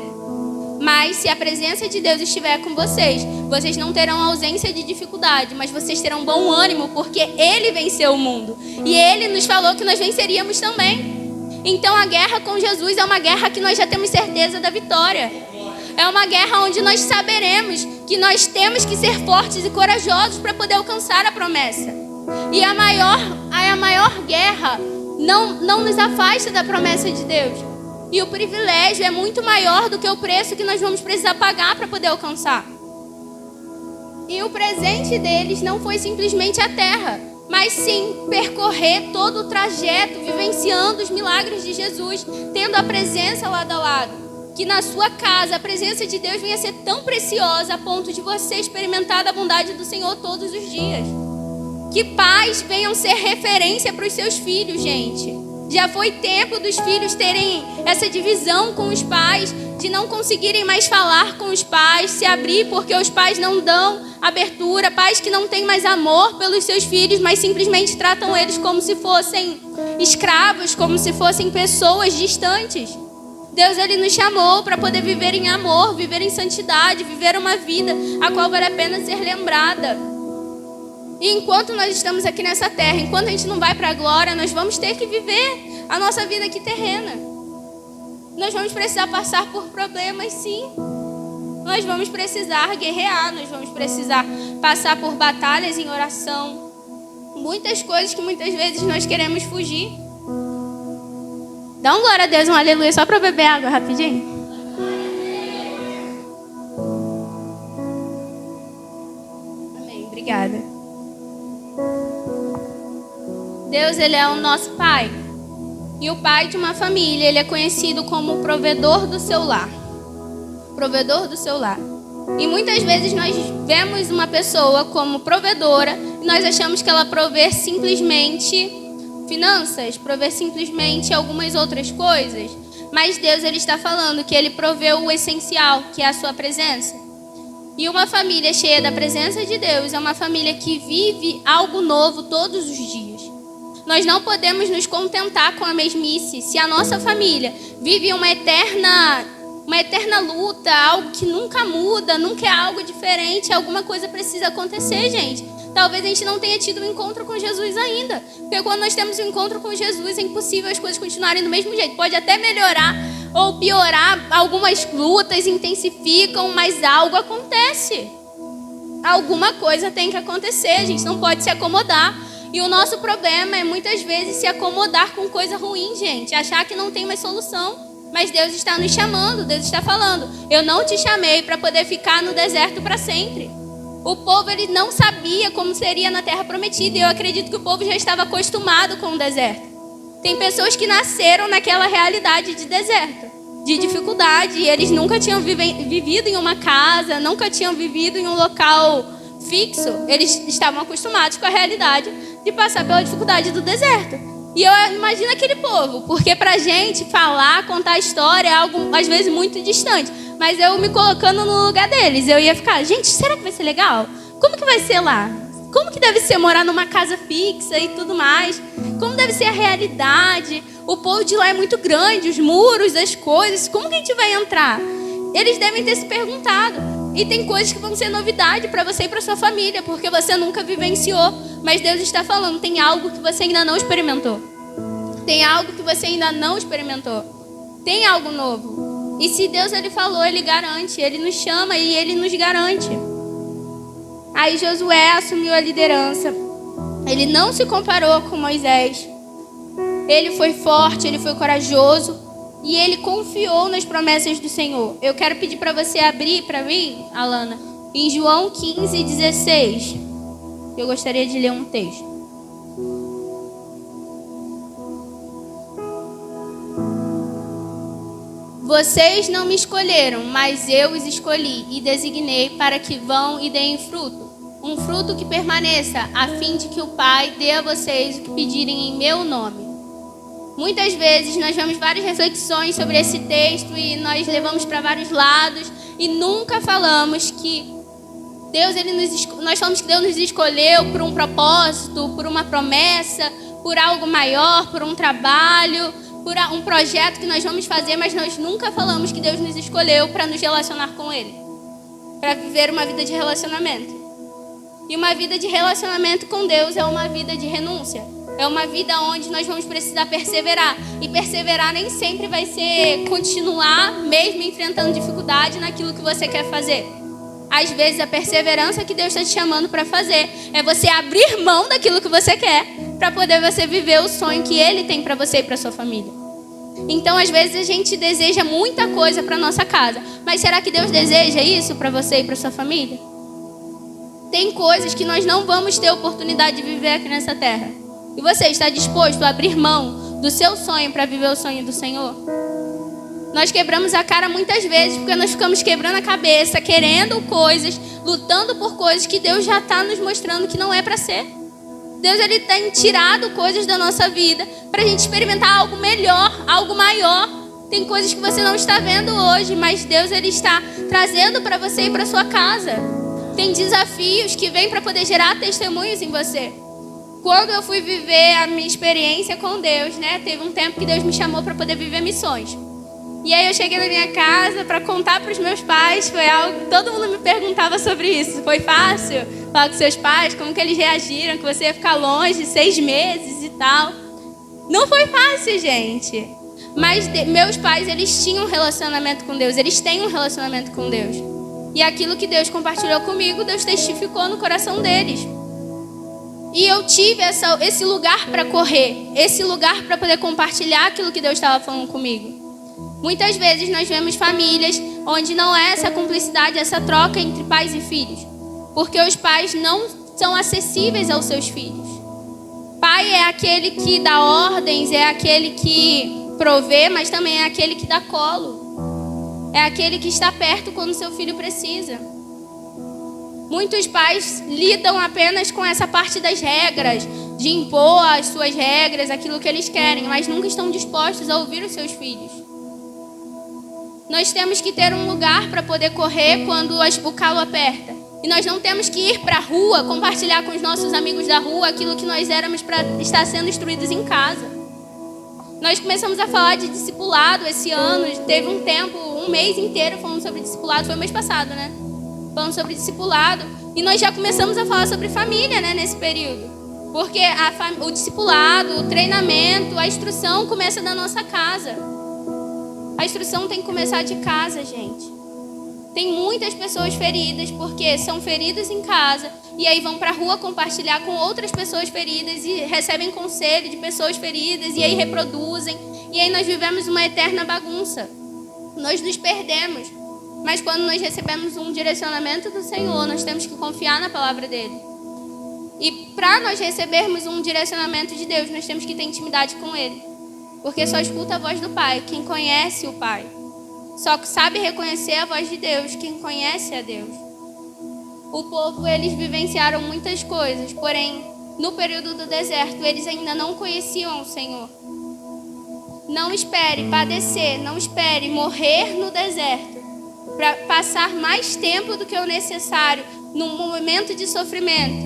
Speaker 1: Mas se a presença de Deus estiver com vocês, vocês não terão ausência de dificuldade, mas vocês terão bom ânimo porque Ele venceu o mundo. E Ele nos falou que nós venceríamos também. Então a guerra com Jesus é uma guerra que nós já temos certeza da vitória. É uma guerra onde nós saberemos que nós temos que ser fortes e corajosos para poder alcançar a promessa. E a maior guerra não nos afasta da promessa de Deus. E o privilégio é muito maior do que o preço que nós vamos precisar pagar para poder alcançar. E o presente deles não foi simplesmente a terra, mas sim percorrer todo o trajeto, vivenciando os milagres de Jesus, tendo a presença lado a lado. Que na sua casa a presença de Deus venha ser tão preciosa a ponto de você experimentar da bondade do Senhor todos os dias. Que pais venham ser referência para os seus filhos, gente. Já foi tempo dos filhos terem essa divisão com os pais, de não conseguirem mais falar com os pais, se abrir porque os pais não dão abertura, pais que não têm mais amor pelos seus filhos, mas simplesmente tratam eles como se fossem escravos, como se fossem pessoas distantes. Deus, Ele nos chamou para poder viver em amor, viver em santidade, viver uma vida a qual vale a pena ser lembrada. E enquanto nós estamos aqui nessa terra, enquanto a gente não vai para a glória, nós vamos ter que viver a nossa vida aqui terrena. Nós vamos precisar passar por problemas, sim. Nós vamos precisar guerrear, nós vamos precisar passar por batalhas em oração. Muitas coisas que muitas vezes nós queremos fugir. Dá um glória a Deus, um aleluia, só para beber água rapidinho. Amém, obrigada. Deus, Ele é o nosso Pai. E o pai de uma família, ele é conhecido como o provedor do seu lar. Provedor do seu lar. E muitas vezes nós vemos uma pessoa como provedora e nós achamos que ela provê simplesmente finanças, prover simplesmente algumas outras coisas. Mas Deus, Ele está falando que Ele proveu o essencial, que é a sua presença. E uma família cheia da presença de Deus é uma família que vive algo novo todos os dias. Nós não podemos nos contentar com a mesmice. Se a nossa família vive uma eterna luta, algo que nunca muda, nunca é algo diferente, alguma coisa precisa acontecer, gente. Talvez a gente não tenha tido um encontro com Jesus ainda. Porque quando nós temos um encontro com Jesus, é impossível as coisas continuarem do mesmo jeito. Pode até melhorar ou piorar, algumas lutas intensificam, mas algo acontece. Alguma coisa tem que acontecer, a gente não pode se acomodar. E o nosso problema é muitas vezes se acomodar com coisa ruim, gente. Achar que não tem mais solução. Mas Deus está nos chamando, Deus está falando. Eu não te chamei para poder ficar no deserto para sempre. O povo, ele não sabia como seria na terra prometida. E eu acredito que o povo já estava acostumado com o deserto. Tem pessoas que nasceram naquela realidade de deserto, de dificuldade. E eles nunca tinham vivido em uma casa, nunca tinham vivido em um local fixo. Eles estavam acostumados com a realidade de passar pela dificuldade do deserto. E eu imagino aquele povo, porque pra gente falar, contar a história é algo às vezes muito distante. Mas eu me colocando no lugar deles, eu ia ficar, gente, será que vai ser legal? Como que vai ser lá? Como que deve ser morar numa casa fixa e tudo mais? Como deve ser a realidade? O povo de lá é muito grande, os muros, as coisas, como que a gente vai entrar? Eles devem ter se perguntado. E tem coisas que vão ser novidade para você e para sua família, porque você nunca vivenciou. Mas Deus está falando, tem algo que você ainda não experimentou. Tem algo que você ainda não experimentou. Tem algo novo. E se Deus, Ele falou, Ele garante. Ele nos chama e Ele nos garante. Aí Josué assumiu a liderança. Ele não se comparou com Moisés. Ele foi forte, ele foi corajoso. E ele confiou nas promessas do Senhor. Eu quero pedir para você abrir para mim, Alana, em João 15:16. Eu gostaria de ler um texto. Vocês não me escolheram, mas eu os escolhi e designei para que vão e deem fruto. Um fruto que permaneça, a fim de que o Pai dê a vocês o que pedirem em meu nome. Muitas vezes nós vemos várias reflexões sobre esse texto e nós levamos para vários lados e nunca falamos que nós falamos que Deus nos escolheu por um propósito, por uma promessa, por algo maior, por um trabalho, por um projeto que nós vamos fazer, mas nós nunca falamos que Deus nos escolheu para nos relacionar com Ele, para viver uma vida de relacionamento. E uma vida de relacionamento com Deus é uma vida de renúncia. É uma vida onde nós vamos precisar perseverar. E perseverar nem sempre vai ser continuar mesmo enfrentando dificuldade naquilo que você quer fazer. Às vezes a perseverança que Deus está te chamando para fazer é você abrir mão daquilo que você quer para poder você viver o sonho que Ele tem para você e para sua família. Então, às vezes a gente deseja muita coisa para nossa casa. Mas será que Deus deseja isso para você e para sua família? Tem coisas que nós não vamos ter oportunidade de viver aqui nessa terra. E você está disposto a abrir mão do seu sonho para viver o sonho do Senhor? Nós quebramos a cara muitas vezes porque nós ficamos quebrando a cabeça, querendo coisas, lutando por coisas que Deus já está nos mostrando que não é para ser. Deus ele tem tirado coisas da nossa vida para a gente experimentar algo melhor, algo maior. Tem coisas que você não está vendo hoje, mas Deus ele está trazendo para você e para sua casa. Tem desafios que vêm para poder gerar testemunhos em você. Quando eu fui viver a minha experiência com Deus, né? Teve um tempo que Deus me chamou para poder viver missões. E aí eu cheguei na minha casa para contar para os meus pais. Foi algo, todo mundo me perguntava sobre isso. Foi fácil falar com seus pais, como que eles reagiram, que você ia ficar longe 6 meses e tal. Não foi fácil, gente. Mas meus pais, eles tinham um relacionamento com Deus. Eles têm um relacionamento com Deus. E aquilo que Deus compartilhou comigo, Deus testificou no coração deles. E eu tive esse lugar para correr, esse lugar para poder compartilhar aquilo que Deus estava falando comigo. Muitas vezes nós vemos famílias onde não é essa cumplicidade, essa troca entre pais e filhos. Porque os pais não são acessíveis aos seus filhos. Pai é aquele que dá ordens, é aquele que provê, mas também é aquele que dá colo. É aquele que está perto quando seu filho precisa. Muitos pais lidam apenas com essa parte das regras, de impor as suas regras, aquilo que eles querem, mas nunca estão dispostos a ouvir os seus filhos. Nós temos que ter um lugar para poder correr quando o calo aperta. E nós não temos que ir para a rua, compartilhar com os nossos amigos da rua aquilo que nós éramos para estar sendo instruídos em casa. Nós começamos a falar de discipulado esse ano, teve um tempo, um mês inteiro falando sobre discipulado, foi o mês passado, né? Falando sobre discipulado. E nós já começamos a falar sobre família, né, nesse período. Porque o discipulado, o treinamento, a instrução começa da nossa casa. A instrução tem que começar de casa, gente. Tem muitas pessoas feridas porque são feridas em casa e aí vão para a rua compartilhar com outras pessoas feridas e recebem conselho de pessoas feridas e aí reproduzem. E aí nós vivemos uma eterna bagunça. Nós nos perdemos. Mas quando nós recebemos um direcionamento do Senhor, nós temos que confiar na palavra dele. E para nós recebermos um direcionamento de Deus, nós temos que ter intimidade com ele. Porque só escuta a voz do Pai quem conhece o Pai. Só sabe reconhecer a voz de Deus quem conhece a Deus. O povo, eles vivenciaram muitas coisas, porém, no período do deserto, eles ainda não conheciam o Senhor. Não espere padecer, não espere morrer no deserto para passar mais tempo do que o necessário num momento de sofrimento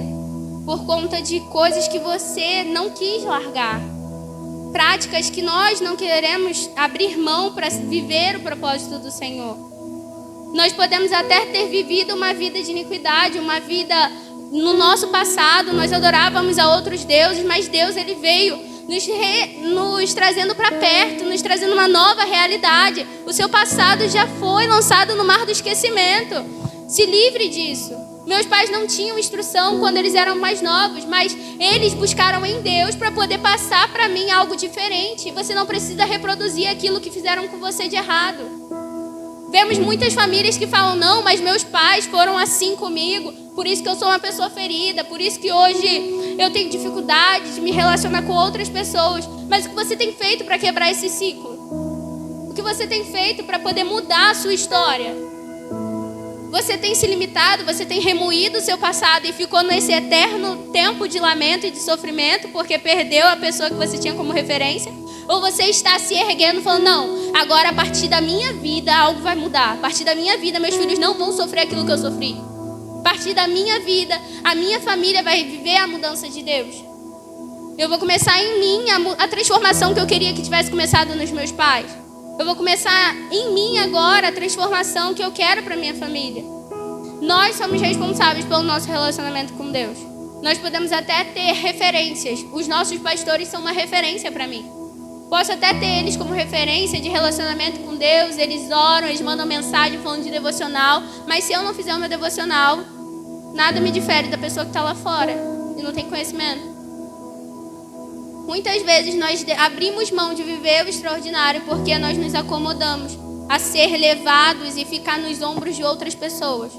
Speaker 1: por conta de coisas que você não quis largar. Práticas que nós não queremos abrir mão para viver o propósito do Senhor. Nós podemos até ter vivido uma vida de iniquidade, uma vida no nosso passado, nós adorávamos a outros deuses, mas Deus ele veio nos trazendo para perto, nos trazendo uma nova realidade. O seu passado já foi lançado no mar do esquecimento. Se livre disso. Meus pais não tinham instrução quando eles eram mais novos, mas eles buscaram em Deus para poder passar para mim algo diferente. Você não precisa reproduzir aquilo que fizeram com você de errado. Vemos muitas famílias que falam, não, mas meus pais foram assim comigo, por isso que eu sou uma pessoa ferida, por isso que hoje eu tenho dificuldade de me relacionar com outras pessoas. Mas o que você tem feito para quebrar esse ciclo? O que você tem feito para poder mudar a sua história? Você tem se limitado, você tem remoído o seu passado e ficou nesse eterno tempo de lamento e de sofrimento porque perdeu a pessoa que você tinha como referência? Ou você está se erguendo falando, não, agora a partir da minha vida algo vai mudar. A partir da minha vida meus filhos não vão sofrer aquilo que eu sofri. A partir da minha vida a minha família vai viver a mudança de Deus. Eu vou começar em mim a transformação que eu queria que tivesse começado nos meus pais. Eu vou começar em mim agora a transformação que eu quero para minha família. Nós somos responsáveis pelo nosso relacionamento com Deus. Nós podemos até ter referências. Os nossos pastores são uma referência para mim. Posso até ter eles como referência de relacionamento com Deus. Eles oram, eles mandam mensagem falando de devocional. Mas se eu não fizer o meu devocional, nada me difere da pessoa que está lá fora e não tem conhecimento. Muitas vezes nós abrimos mão de viver o extraordinário porque nós nos acomodamos a ser levados e ficar nos ombros de outras pessoas.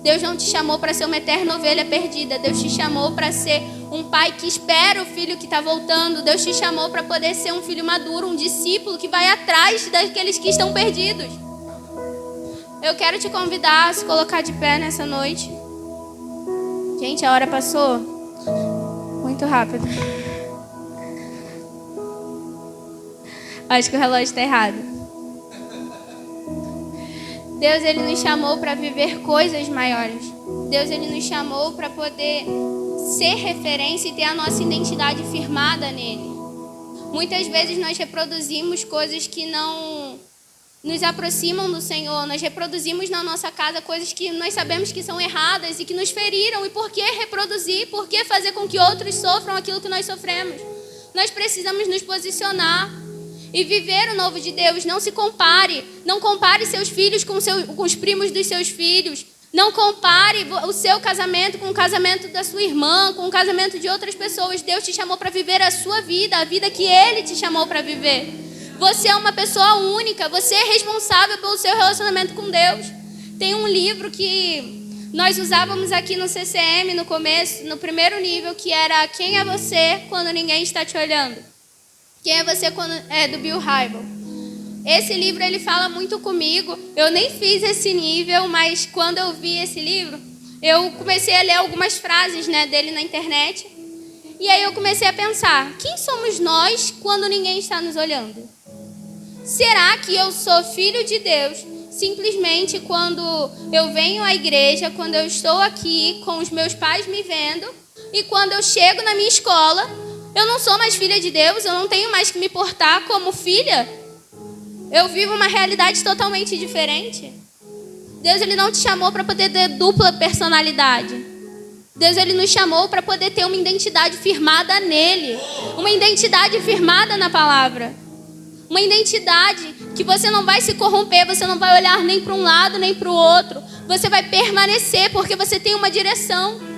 Speaker 1: Deus não te chamou para ser uma eterna ovelha perdida. Deus te chamou para ser um pai que espera o filho que está voltando. Deus te chamou para poder ser um filho maduro, um discípulo que vai atrás daqueles que estão perdidos. Eu quero te convidar a se colocar de pé nessa noite. Gente, a hora passou muito rápido. Acho que o relógio está errado. Deus, Ele nos chamou para viver coisas maiores. Deus, Ele nos chamou para poder ser referência e ter a nossa identidade firmada nele. Muitas vezes nós reproduzimos coisas que não nos aproximam do Senhor. Nós reproduzimos na nossa casa coisas que nós sabemos que são erradas e que nos feriram. E por que reproduzir? Por que fazer com que outros sofram aquilo que nós sofremos? Nós precisamos nos posicionar e viver o novo de Deus. Não se compare. Não compare seus filhos com os primos dos seus filhos. Não compare o seu casamento com o casamento da sua irmã, com o casamento de outras pessoas. Deus te chamou para viver a sua vida, a vida que Ele te chamou para viver. Você é uma pessoa única. Você é responsável pelo seu relacionamento com Deus. Tem um livro que nós usávamos aqui no CCM no começo, no primeiro nível, que era Quem é você quando ninguém está te olhando? Quem é você quando é do Bill Hybels. Esse livro ele fala muito comigo. Eu nem fiz esse nível, mas quando eu vi esse livro, eu comecei a ler algumas frases, dele na internet. E aí eu comecei a pensar, quem somos nós quando ninguém está nos olhando? Será que eu sou filho de Deus simplesmente quando eu venho à igreja, quando eu estou aqui com os meus pais me vendo, e quando eu chego na minha escola, eu não sou mais filha de Deus, eu não tenho mais que me portar como filha? Eu vivo uma realidade totalmente diferente. Deus, Ele não te chamou para poder ter dupla personalidade. Deus, Ele nos chamou para poder ter uma identidade firmada nele. Uma identidade firmada na palavra. Uma identidade que você não vai se corromper, você não vai olhar nem para um lado nem para o outro. Você vai permanecer porque você tem uma direção.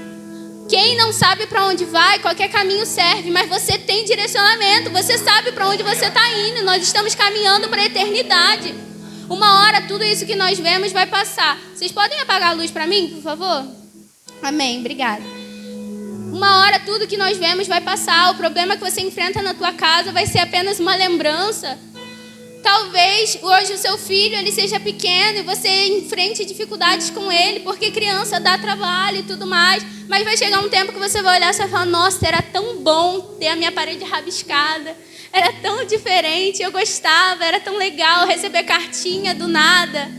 Speaker 1: Quem não sabe para onde vai, qualquer caminho serve, mas você tem direcionamento, você sabe para onde você está indo. Nós estamos caminhando para a eternidade. Uma hora tudo isso que nós vemos vai passar. Vocês podem apagar a luz para mim, por favor? Amém, obrigada. Uma hora tudo que nós vemos vai passar. O problema que você enfrenta na tua casa vai ser apenas uma lembrança. Talvez hoje o seu filho ele seja pequeno e você enfrente dificuldades com ele, porque criança dá trabalho e tudo mais. Mas vai chegar um tempo que você vai olhar e vai falar, nossa, era tão bom ter a minha parede rabiscada. Era tão diferente, eu gostava, era tão legal receber cartinha do nada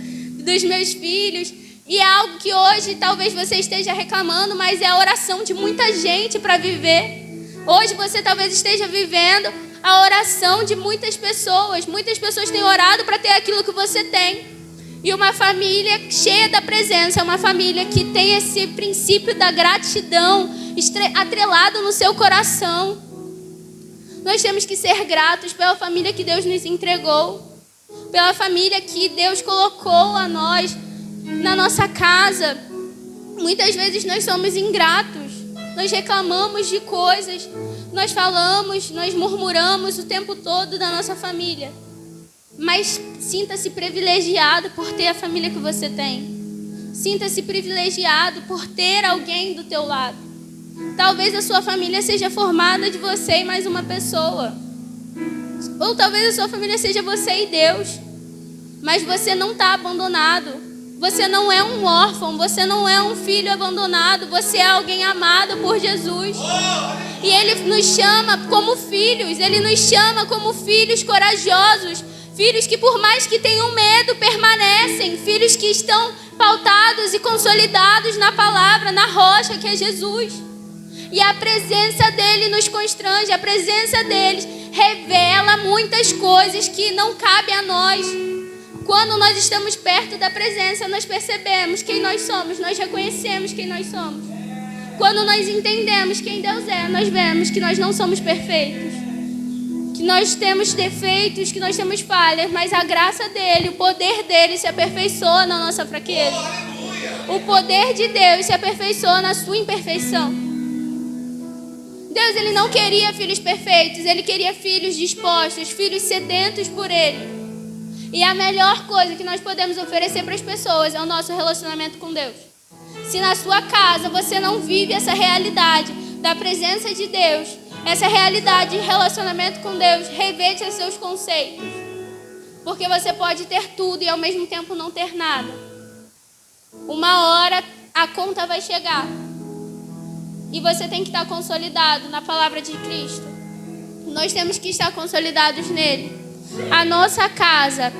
Speaker 1: dos meus filhos. E é algo que hoje talvez você esteja reclamando, mas é a oração de muita gente para viver. Hoje você talvez esteja vivendo a oração de muitas pessoas. Muitas pessoas têm orado para ter aquilo que você tem. E uma família cheia da presença é uma família que tem esse princípio da gratidão atrelado no seu coração. Nós temos que ser gratos pela família que Deus nos entregou, pela família que Deus colocou a nós na nossa casa. Muitas vezes nós somos ingratos, nós reclamamos de coisas, nós falamos, nós murmuramos o tempo todo da nossa família. Mas sinta-se privilegiado por ter a família que você tem. Sinta-se privilegiado por ter alguém do teu lado. Talvez a sua família seja formada de você e mais uma pessoa. Ou talvez a sua família seja você e Deus. Mas você não está abandonado. Você não é um órfão, você não é um filho abandonado, você é alguém amado por Jesus. E Ele nos chama como filhos, Ele nos chama como filhos corajosos, filhos que por mais que tenham medo, permanecem, filhos que estão pautados e consolidados na palavra, na rocha que é Jesus. E a presença dEle nos constrange, a presença dEle revela muitas coisas que não cabem a nós. Quando nós estamos perto da presença, nós percebemos quem nós somos, nós reconhecemos quem nós somos. Quando nós entendemos quem Deus é, nós vemos que nós não somos perfeitos, que nós temos defeitos, que nós temos falhas, mas a graça dEle, o poder dEle se aperfeiçoa na nossa fraqueza. O poder de Deus se aperfeiçoa na sua imperfeição. Deus, Ele não queria filhos perfeitos, Ele queria filhos dispostos, filhos sedentos por Ele. E a melhor coisa que nós podemos oferecer para as pessoas é o nosso relacionamento com Deus. Se na sua casa você não vive essa realidade da presença de Deus, essa realidade de relacionamento com Deus, reveja seus conceitos. Porque você pode ter tudo e ao mesmo tempo não ter nada. Uma hora a conta vai chegar. E você tem que estar consolidado na palavra de Cristo. Nós temos que estar consolidados nele. A nossa casa,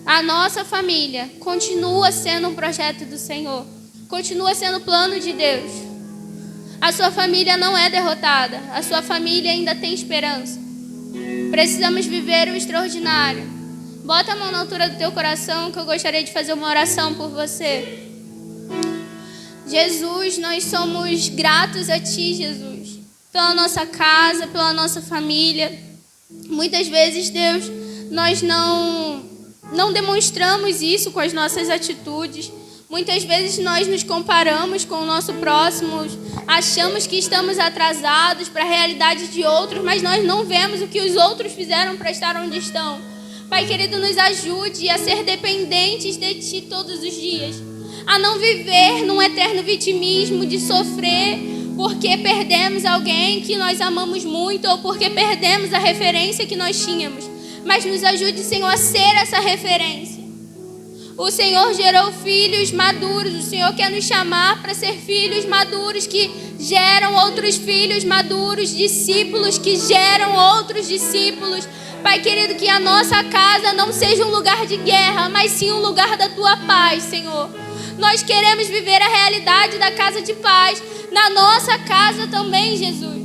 Speaker 1: a nossa família continua sendo um projeto do Senhor. Continua sendo o plano de Deus. A sua família não é derrotada. A sua família ainda tem esperança. Precisamos viver o extraordinário. Bota a mão na altura do teu coração que eu gostaria de fazer uma oração por você. Jesus, nós somos gratos a Ti, Jesus, pela nossa casa, pela nossa família. Muitas vezes, Deus, nós não demonstramos isso com as nossas atitudes. Muitas vezes nós nos comparamos com o nosso próximo, achamos que estamos atrasados para a realidade de outros, mas nós não vemos o que os outros fizeram para estar onde estão. Pai querido, nos ajude a ser dependentes de Ti todos os dias, a não viver num eterno vitimismo de sofrer porque perdemos alguém que nós amamos muito ou porque perdemos a referência que nós tínhamos. Mas nos ajude, Senhor, a ser essa referência. O Senhor gerou filhos maduros. O Senhor quer nos chamar para ser filhos maduros que geram outros filhos maduros, discípulos que geram outros discípulos. Pai querido, que a nossa casa não seja um lugar de guerra, mas sim um lugar da Tua paz, Senhor. Nós queremos viver a realidade da casa de paz na nossa casa também, Jesus.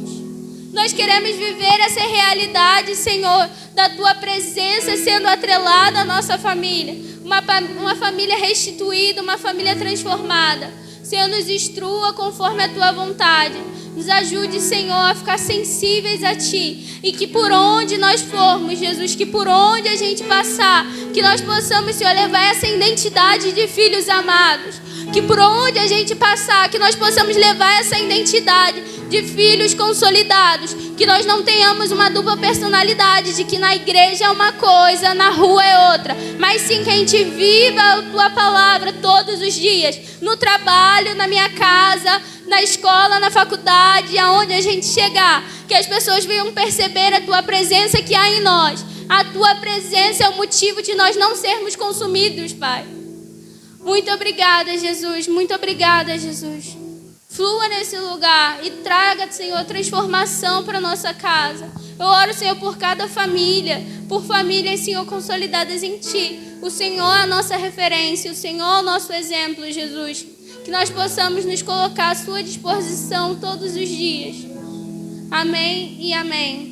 Speaker 1: Nós queremos viver essa realidade, Senhor, da Tua presença sendo atrelada à nossa família. Uma família restituída, uma família transformada. Senhor, nos instrua conforme a Tua vontade. Nos ajude, Senhor, a ficar sensíveis a Ti. E que por onde nós formos, Jesus, que por onde a gente passar, que nós possamos, Senhor, levar essa identidade de filhos amados. Que por onde a gente passar, que nós possamos levar essa identidade de filhos consolidados. Que nós não tenhamos uma dupla personalidade, de que na igreja é uma coisa, na rua é outra. Mas sim que a gente viva a Tua palavra todos os dias. No trabalho, na minha casa, na escola, na faculdade, aonde a gente chegar. Que as pessoas venham perceber a Tua presença que há em nós. A Tua presença é o motivo de nós não sermos consumidos, Pai. Muito obrigada, Jesus. Muito obrigada, Jesus. Flua nesse lugar e traga, Senhor, transformação para a nossa casa. Eu oro, Senhor, por cada família, por famílias, Senhor, consolidadas em Ti. O Senhor é a nossa referência, o Senhor é o nosso exemplo, Jesus. Que nós possamos nos colocar à Sua disposição todos os dias. Amém e amém.